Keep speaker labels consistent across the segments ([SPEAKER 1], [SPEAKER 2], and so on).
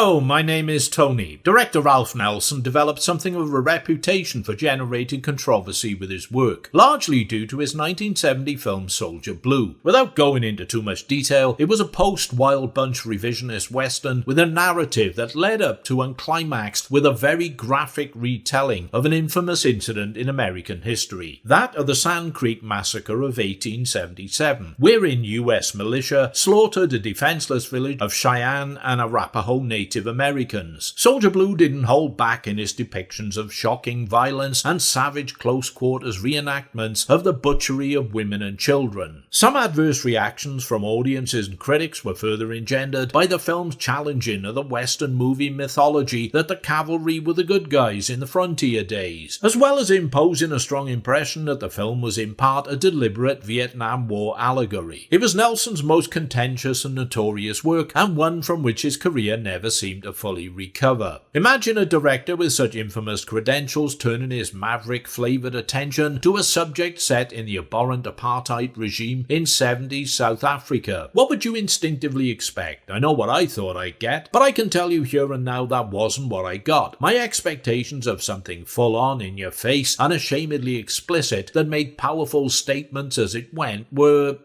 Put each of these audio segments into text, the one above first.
[SPEAKER 1] Hello, my name is Tony. Director Ralph Nelson developed something of a reputation for generating controversy with his work, largely due to his 1970 film Soldier Blue. Without going into too much detail, it was a post-Wild Bunch revisionist western with a narrative that led up to and climaxed with a very graphic retelling of an infamous incident in American history, that of the Sand Creek Massacre of 1877, wherein US militia slaughtered a defenseless village of Cheyenne and Arapaho Native Americans. Soldier Blue didn't hold back in his depictions of shocking violence and savage close-quarters reenactments of the butchery of women and children. Some adverse reactions from audiences and critics were further engendered by the film's challenging of the Western movie mythology that the cavalry were the good guys in the frontier days, as well as imposing a strong impression that the film was in part a deliberate Vietnam War allegory. It was Nelson's most contentious and notorious work, and one from which his career never seemed to fully recover. Imagine a director with such infamous credentials turning his maverick-flavoured attention to a subject set in the abhorrent apartheid regime in 70s South Africa. What would you instinctively expect? I know what I thought I'd get, but I can tell you here and now that wasn't what I got. My expectations of something full-on, in-your-face, unashamedly explicit that made powerful statements as it went were...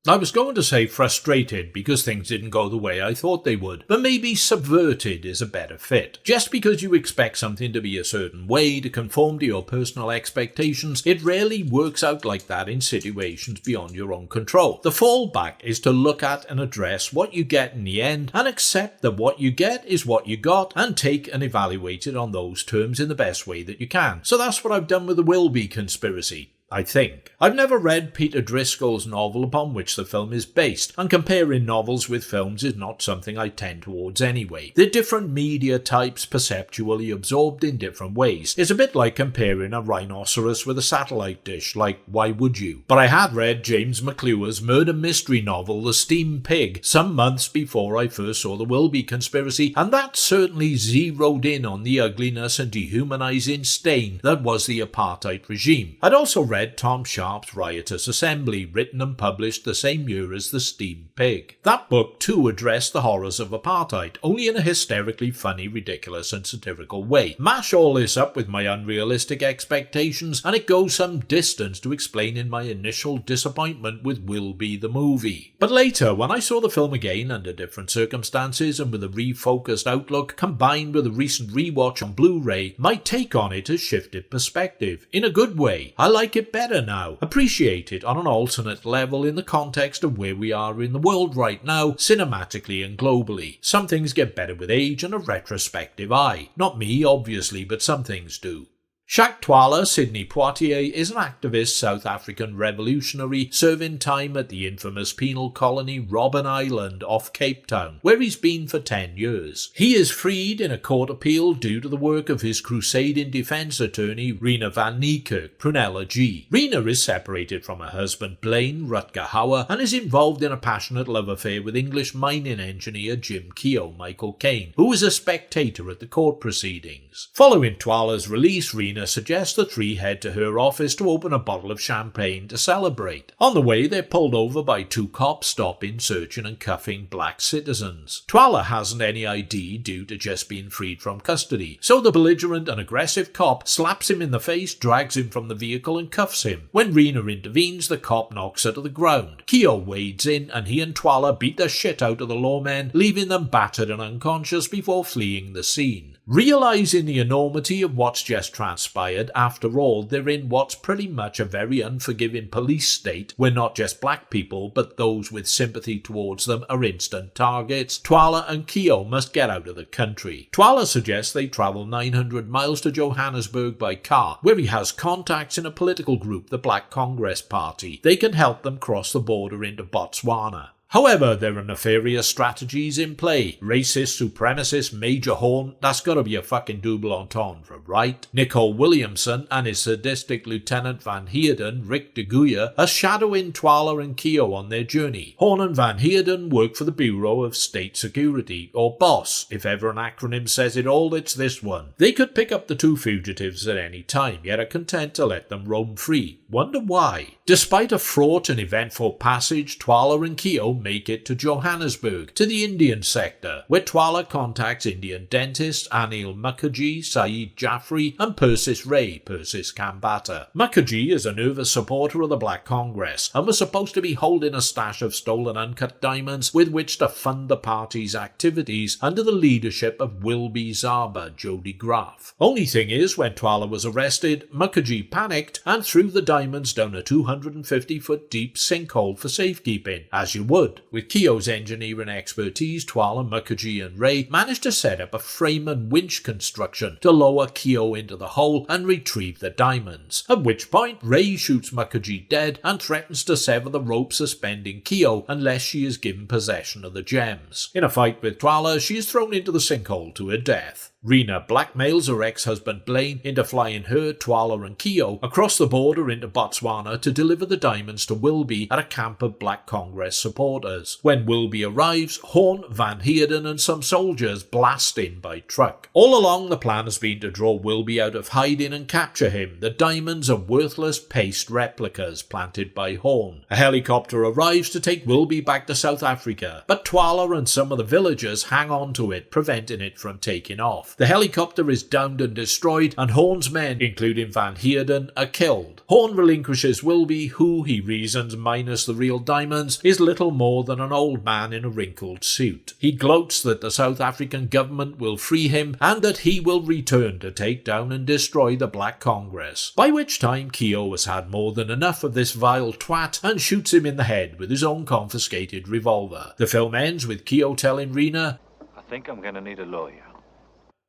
[SPEAKER 1] I was going to say frustrated because things didn't go the way I thought they would, but maybe subverted is a better fit. Just because you expect something to be a certain way to conform to your personal expectations, it rarely works out like that in situations beyond your own control. The fallback is to look at and address what you get in the end and accept that what you get is what you got and take and evaluate it on those terms in the best way that you can. So that's what I've done with the Wilby conspiracy. I think. I've never read Peter Driscoll's novel upon which the film is based, and comparing novels with films is not something I tend towards anyway. They're different media types perceptually absorbed in different ways. It's a bit like comparing a rhinoceros with a satellite dish, like why would you? But I had read James McClure's murder mystery novel The Steam Pig some months before I first saw the Wilby conspiracy, and that certainly zeroed in on the ugliness and dehumanizing stain that was the apartheid regime. I'd also read Tom Sharp's Riotous Assembly, written and published the same year as The Steam Pig. That book too addressed the horrors of apartheid, only in a hysterically funny, ridiculous and satirical way. Mash all this up with my unrealistic expectations and it goes some distance to explaining my initial disappointment with Wilby the movie. But later, when I saw the film again under different circumstances and with a refocused outlook combined with a recent rewatch on Blu-ray, my take on it has shifted perspective. In a good way. I like it better now, appreciate it on an alternate level in the context of where we are in the world right now, cinematically and globally. Some things get better with age and a retrospective eye. Not me, obviously, but some things do. Jacques Twala Sidney Poitier is an activist South African revolutionary serving time at the infamous penal colony Robben Island off Cape Town, where he's been for 10 years. He is freed in a court appeal due to the work of his crusading defence attorney Rena van Niekerk, Prunella G. Rena is separated from her husband Blaine Rutger Hauer and is involved in a passionate love affair with English mining engineer Jim Keogh Michael Caine, who is a spectator at the court proceedings. Following Twala's release, Rena suggests the three head to her office to open a bottle of champagne to celebrate. On the way, they're pulled over by two cops stopping, searching and cuffing black citizens. Twala hasn't any ID due to just being freed from custody, so the belligerent and aggressive cop slaps him in the face, drags him from the vehicle and cuffs him. When Rena intervenes, the cop knocks her to the ground. Keogh wades in and he and Twala beat the shit out of the lawmen, leaving them battered and unconscious before fleeing the scene. Realising the enormity of what's just transpired, after all, they're in what's pretty much a very unforgiving police state where not just black people, but those with sympathy towards them are instant targets. Twala and Keogh must get out of the country. Twala suggests they travel 900 miles to Johannesburg by car, where he has contacts in a political group, the Black Congress Party. They can help them cross the border into Botswana. However, there are nefarious strategies in play. Racist, supremacist Major Horn, that's gotta be a fucking double entendre, right? Nicole Williamson and his sadistic Lieutenant Van Heerden, Rick de Goeie, are shadowing Twala and Keogh on their journey. Horn and Van Heerden work for the Bureau of State Security, or BOSS. If ever an acronym says it all, it's this one. They could pick up the two fugitives at any time, yet are content to let them roam free. Wonder why? Despite a fraught and eventful passage, Twala and Keogh make it to Johannesburg, to the Indian sector, where Twala contacts Indian dentists Anil Mukherjee, Saeed Jaffrey and Persis Ray, Persis Kambata. Mukherjee is a nervous supporter of the Black Congress and was supposed to be holding a stash of stolen uncut diamonds with which to fund the party's activities under the leadership of Wilby Zaba Jody Graf. Only thing is, when Twala was arrested, Mukherjee panicked and threw the diamonds down a 250-foot deep sinkhole for safekeeping, as you would. With Keogh's engineering expertise, Twala, Mukherjee and Ray managed to set up a frame and winch construction to lower Keogh into the hole and retrieve the diamonds, at which point Ray shoots Mukherjee dead and threatens to sever the rope suspending Keogh unless she is given possession of the gems. In a fight with Twala, she is thrown into the sinkhole to her death. Rena blackmails her ex-husband Blaine into flying her, Twala and Keogh across the border into Botswana to deliver the diamonds to Wilby at a camp of Black Congress supporters. When Wilby arrives, Horn, Van Heerden and some soldiers blast in by truck. All along, the plan has been to draw Wilby out of hiding and capture him. The diamonds are worthless paste replicas planted by Horn. A helicopter arrives to take Wilby back to South Africa, but Twala and some of the villagers hang on to it, preventing it from taking off. The helicopter is downed and destroyed, and Horn's men, including Van Heerden, are killed. Horn relinquishes Wilby, who, he reasons, minus the real diamonds, is little more than an old man in a wrinkled suit. He gloats that the South African government will free him, and that he will return to take down and destroy the Black Congress. By which time Keogh has had more than enough of this vile twat and shoots him in the head with his own confiscated revolver. The film ends with Keogh telling Rena,
[SPEAKER 2] "I think I'm going to need a lawyer."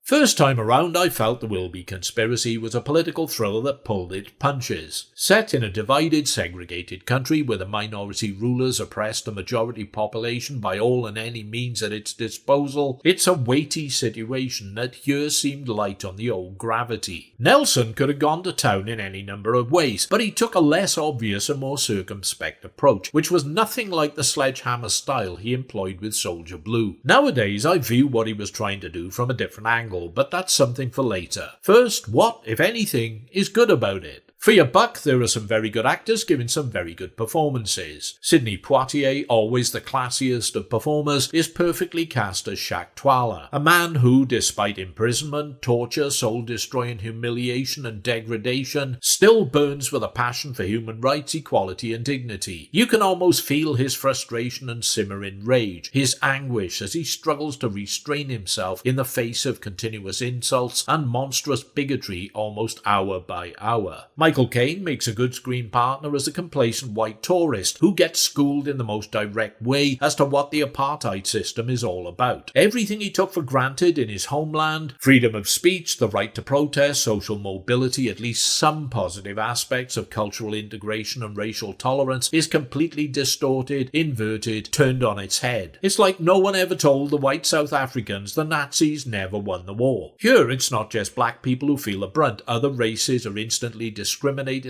[SPEAKER 1] First time around, I felt the Wilby conspiracy was a political thriller that pulled its punches. Set in a divided, segregated country where the minority rulers oppressed the majority population by all and any means at its disposal, it's a weighty situation that here seemed light on the old gravity. Nelson could have gone to town in any number of ways, but he took a less obvious and more circumspect approach, which was nothing like the sledgehammer style he employed with Soldier Blue. Nowadays, I view what he was trying to do from a different angle, but that's something for later. First, what, if anything, is good about it? For your buck, there are some very good actors giving some very good performances. Sidney Poitier, always the classiest of performers, is perfectly cast as Shak Twala, a man who, despite imprisonment, torture, soul-destroying humiliation and degradation, still burns with a passion for human rights, equality and dignity. You can almost feel his frustration and simmering rage, his anguish as he struggles to restrain himself in the face of continuous insults and monstrous bigotry almost hour by hour. Michael Caine makes a good screen partner as a complacent white tourist who gets schooled in the most direct way as to what the apartheid system is all about. Everything he took for granted in his homeland, freedom of speech, the right to protest, social mobility, at least some positive aspects of cultural integration and racial tolerance, is completely distorted, inverted, turned on its head. It's like no one ever told the white South Africans the Nazis never won the war. Here, it's not just black people who feel the brunt. Other races are instantly discriminated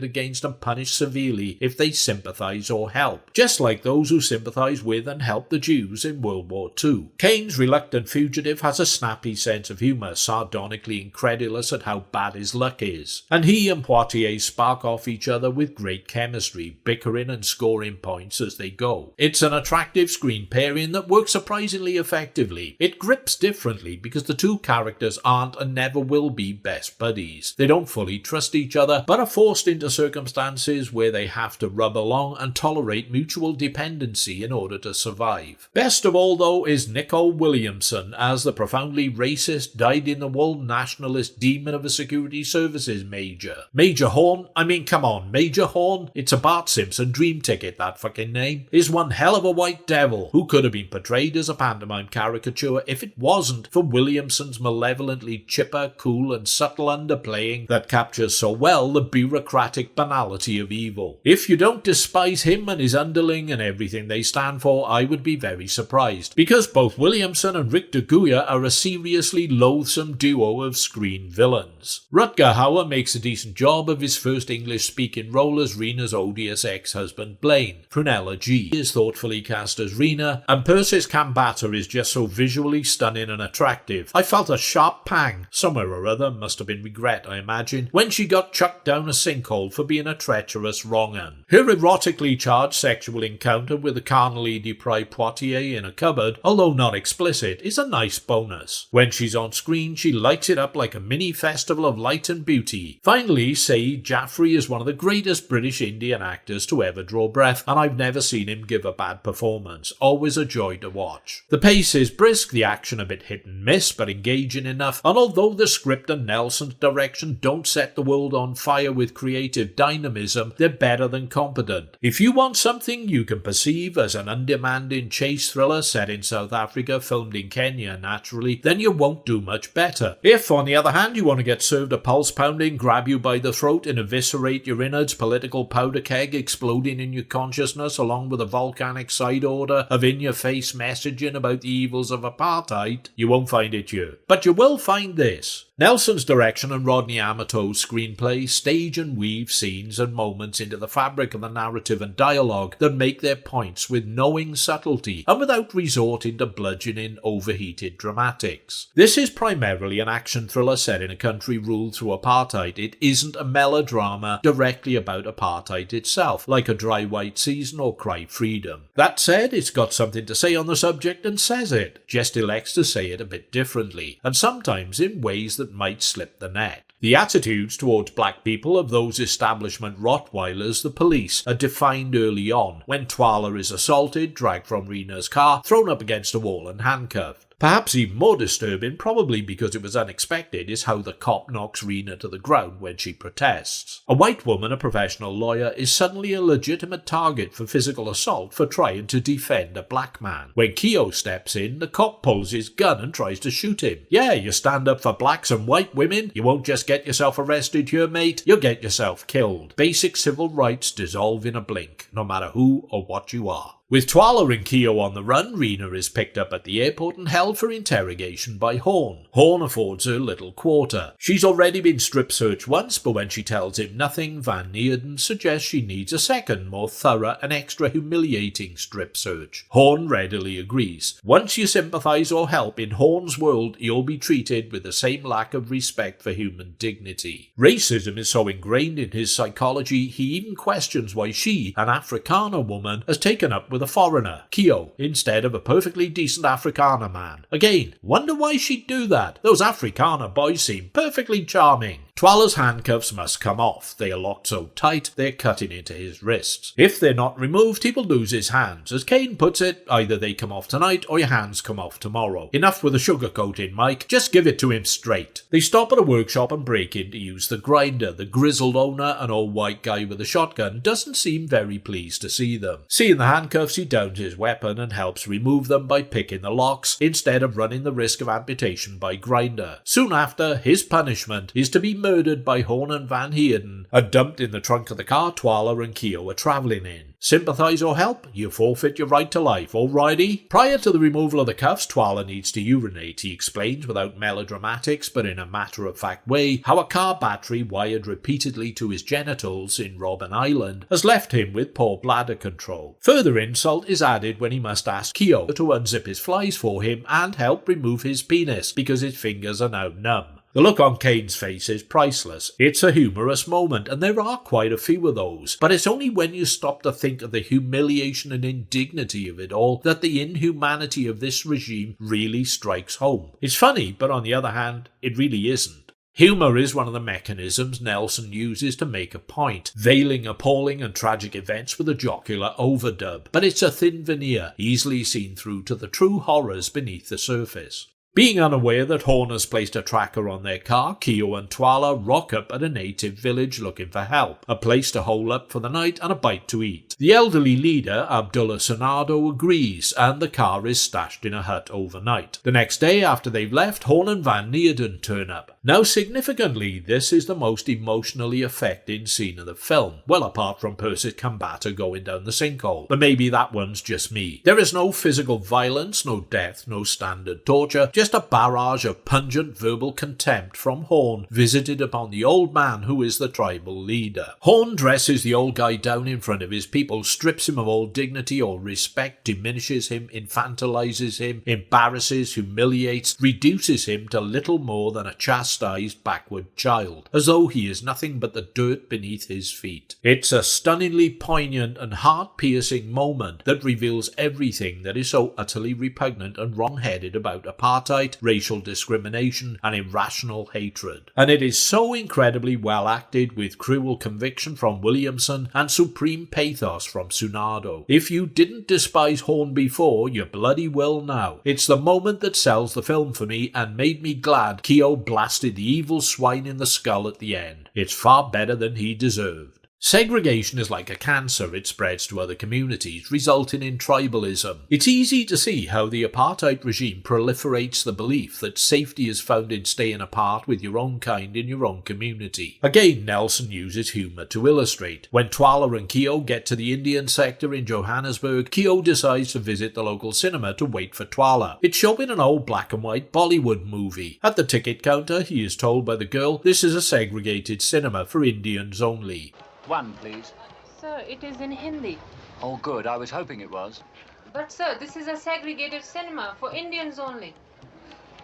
[SPEAKER 1] against and punished severely if they sympathise or help, just like those who sympathise with and help the Jews in World War II. Caine's reluctant fugitive has a snappy sense of humour, sardonically incredulous at how bad his luck is, and he and Poitier spark off each other with great chemistry, bickering and scoring points as they go. It's an attractive screen pairing that works surprisingly effectively. It grips differently because the two characters aren't and never will be best buddies. They don't fully trust each other, but are forced into circumstances where they have to rub along and tolerate mutual dependency in order to survive. Best of all, though, is Nicole Williamson as the profoundly racist, dyed-in-the-wool nationalist demon of a security services major. Major Horn? I mean, come on, Major Horn? It's a Bart Simpson dream ticket, that fucking name. Is one hell of a white devil who could have been portrayed as a pantomime caricature if it wasn't for Williamson's malevolently chipper, cool and subtle underplaying that captures so well the bureaucratic banality of evil. If you don't despise him and his underling and everything they stand for, I would be very surprised, because both Williamson and Rick de Goeie are a seriously loathsome duo of screen villains. Rutger Hauer makes a decent job of his first English-speaking role as Rena's odious ex-husband Blaine. Prunella G is thoughtfully cast as Rena, and Persis Kambata is just so visually stunning and attractive. I felt a sharp pang, somewhere or other, must have been regret I imagine, when she got chucked down a sinkhole for being a treacherous wrong-un. Her erotically charged sexual encounter with the carnally deprived Poitier in a cupboard, although not explicit, is a nice bonus. When she's on screen, she lights it up like a mini festival of light and beauty. Finally, Saeed Jaffrey is one of the greatest British Indian actors to ever draw breath, and I've never seen him give a bad performance. Always a joy to watch. The pace is brisk, the action a bit hit and miss, but engaging enough, and although the script and Nelson's direction don't set the world on fire with creative dynamism, they're better than competent. If you want something you can perceive as an undemanding chase thriller set in South Africa, filmed in Kenya naturally, then you won't do much better. If, on the other hand, you want to get served a pulse-pounding, grab you by the throat and eviscerate your innards political powder keg exploding in your consciousness along with a volcanic side order of in-your-face messaging about the evils of apartheid, you won't find it here. But you will find this. Nelson's direction and Rodney Amato's screenplay stage and weave scenes and moments into the fabric of the narrative and dialogue that make their points with knowing subtlety and without resorting to bludgeoning, overheated dramatics. This is primarily an action thriller set in a country ruled through apartheid. It isn't a melodrama directly about apartheid itself, like A Dry White Season or Cry Freedom. That said, it's got something to say on the subject and says it, just elects to say it a bit differently, and sometimes in ways that might slip the net. The attitudes towards black people of those establishment Rottweilers, the police, are defined early on, when Twala is assaulted, dragged from Rena's car, thrown up against a wall and handcuffed. Perhaps even more disturbing, probably because it was unexpected, is how the cop knocks Rena to the ground when she protests. A white woman, a professional lawyer, is suddenly a legitimate target for physical assault for trying to defend a black man. When Keo steps in, the cop pulls his gun and tries to shoot him. Yeah, you stand up for blacks and white women, you won't just get yourself arrested here, mate, you'll get yourself killed. Basic civil rights dissolve in a blink, no matter who or what you are. With Twala and Keo on the run, Rena is picked up at the airport and held for interrogation by Horn. Horn affords her little quarter. She's already been strip searched once, but when she tells him nothing, Van Neerden suggests she needs a second, more thorough and extra humiliating strip search. Horn readily agrees. Once you sympathise or help in Horn's world, you'll be treated with the same lack of respect for human dignity. Racism is so ingrained in his psychology, he even questions why she, an Afrikaner woman, has taken up with a foreigner, Keo, instead of a perfectly decent Afrikaner man. Again, wonder why she'd do that. Those Afrikaner boys seem perfectly charming. Twala's handcuffs must come off. They are locked so tight, they're cutting into his wrists. If they're not removed, he will lose his hands. As Kane puts it, either they come off tonight or your hands come off tomorrow. Enough with the sugarcoating, Mike. Just give it to him straight. They stop at a workshop and break in to use the grinder. The grizzled owner, an old white guy with a shotgun, doesn't seem very pleased to see them. Seeing the handcuffs, he downs his weapon and helps remove them by picking the locks, instead of running the risk of amputation by grinder. Soon after, his punishment is to be murdered by Horn and Van Heerden, and dumped in the trunk of the car Twala and Keo are travelling in. Sympathise or help? You forfeit your right to life, alrighty? Prior to the removal of the cuffs, Twala needs to urinate. He explains without melodramatics, but in a matter-of-fact way, how a car battery wired repeatedly to his genitals in Robben Island has left him with poor bladder control. Further insult is added when he must ask Keo to unzip his flies for him and help remove his penis, because his fingers are now numb. The look on Kane's face is priceless. It's a humorous moment, and there are quite a few of those, but it's only when you stop to think of the humiliation and indignity of it all that the inhumanity of this regime really strikes home. It's funny, but on the other hand, it really isn't. Humour is one of the mechanisms Nelson uses to make a point, veiling appalling and tragic events with a jocular overdub, but it's a thin veneer, easily seen through to the true horrors beneath the surface. Being unaware that Horn has placed a tracker on their car, Keo and Twala rock up at a native village looking for help, a place to hole up for the night and a bite to eat. The elderly leader, Abdullah Sonado, agrees, and the car is stashed in a hut overnight. The next day after they've left, Horn and Van Neerden turn up. Now significantly, this is the most emotionally affecting scene of the film, well apart from Percy Kambata going down the sinkhole, but maybe that one's just me. There is no physical violence, no death, no standard torture, just a barrage of pungent verbal contempt from Horn visited upon the old man who is the tribal leader. Horn dresses the old guy down in front of his people, strips him of all dignity or respect, diminishes him, infantilizes him, embarrasses, humiliates, reduces him to little more than a chastised backward child, as though he is nothing but the dirt beneath his feet. It's a stunningly poignant and heart-piercing moment that reveals everything that is so utterly repugnant and wrong-headed about apartheid, racial discrimination, and irrational hatred. And it is so incredibly well acted, with cruel conviction from Williamson and supreme pathos from Tsunado. If you didn't despise Horn before, you bloody will now. It's the moment that sells the film for me and made me glad Keogh blasted the evil swine in the skull at the end. It's far better than he deserved. Segregation is like a cancer. It spreads to other communities, resulting in tribalism. It's easy to see how the apartheid regime proliferates the belief that safety is found in staying apart with your own kind in your own community. Again, Nelson uses humour to illustrate. When Twala and Keogh get to the Indian sector in Johannesburg, Keogh decides to visit the local cinema to wait for Twala. It's showing an old black and white Bollywood movie. At the ticket counter, he is told by the girl this is a segregated cinema for Indians only.
[SPEAKER 2] One, please.
[SPEAKER 3] Sir, it is in Hindi.
[SPEAKER 2] Oh, good. I was hoping it was.
[SPEAKER 3] But sir, this is a segregated cinema for Indians only.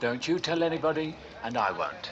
[SPEAKER 2] Don't you tell anybody, and I won't.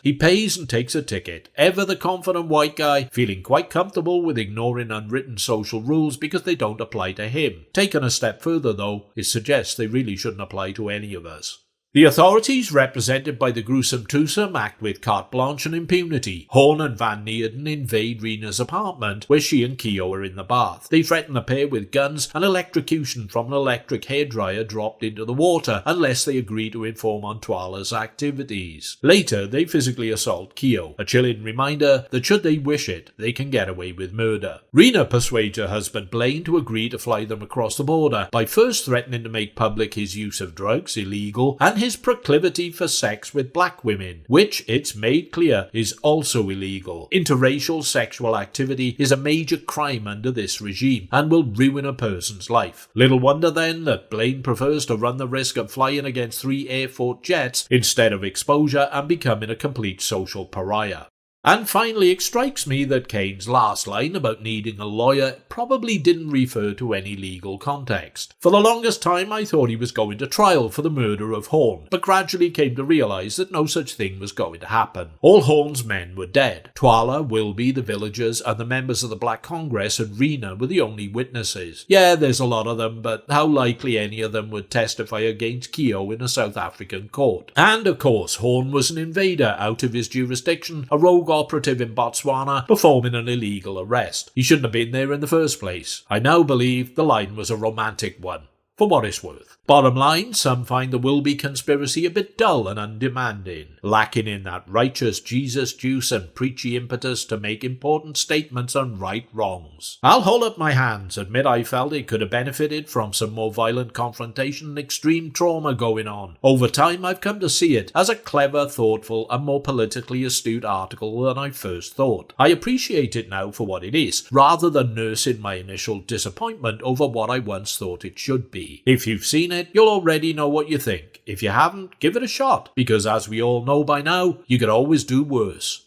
[SPEAKER 1] He pays and takes a ticket, ever the confident white guy, feeling quite comfortable with ignoring unwritten social rules because they don't apply to him. Taken a step further though, it suggests they really shouldn't apply to any of us. The authorities, represented by the gruesome twosome, act with carte blanche and impunity. Horn and Van Neerden invade Rena's apartment, where she and Keogh are in the bath. They threaten the pair with guns and electrocution from an electric hairdryer dropped into the water unless they agree to inform on Twala's activities. Later, they physically assault Keogh, a chilling reminder that should they wish it, they can get away with murder. Rena persuades her husband Blaine to agree to fly them across the border by first threatening to make public his use of drugs illegal and his proclivity for sex with black women, which, it's made clear, is also illegal. Interracial sexual activity is a major crime under this regime and will ruin a person's life. Little wonder then that Blaine prefers to run the risk of flying against 3 Air Force jets instead of exposure and becoming a complete social pariah. And finally, it strikes me that Kane's last line about needing a lawyer probably didn't refer to any legal context. For the longest time I thought he was going to trial for the murder of Horn, but gradually came to realise that no such thing was going to happen. All Horn's men were dead. Twala, Wilby, the villagers, and the members of the Black Congress and Rena were the only witnesses. Yeah, there's a lot of them, but how likely any of them would testify against Keogh in a South African court? And of course, Horn was an invader out of his jurisdiction, a rogue operative in Botswana performing an illegal arrest. He shouldn't have been there in the first place. I now believe the line was a romantic one, for what it's worth. Bottom line, some find the Wilby conspiracy a bit dull and undemanding, lacking in that righteous Jesus juice and preachy impetus to make important statements on right wrongs. I'll hold up my hands, admit I felt it could have benefited from some more violent confrontation and extreme trauma going on. Over time, I've come to see it as a clever, thoughtful, and more politically astute article than I first thought. I appreciate it now for what it is, rather than nursing my initial disappointment over what I once thought it should be. If you've seen it, you'll already know what you think. If you haven't, give it a shot, because as we all know by now, you could always do worse.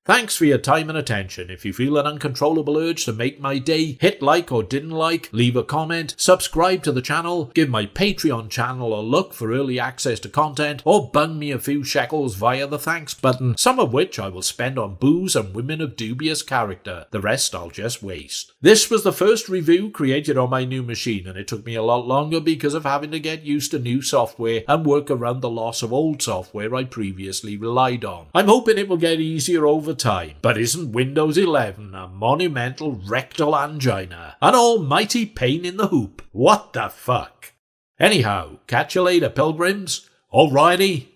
[SPEAKER 1] Thanks for your time and attention. If you feel an uncontrollable urge to make my day, hit like or didn't like, leave a comment, subscribe to the channel, give my Patreon channel a look for early access to content, or bung me a few shekels via the thanks button, some of which I will spend on booze and women of dubious character. The rest I'll just waste. This was the first review created on my new machine, and it took me a lot longer because of having to get used to new software and work around the loss of old software I previously relied on. I'm hoping it will get easier over time, but isn't Windows 11 a monumental rectal angina? An almighty pain in the hoop? What the fuck? Anyhow, catch you later, pilgrims. Alrighty.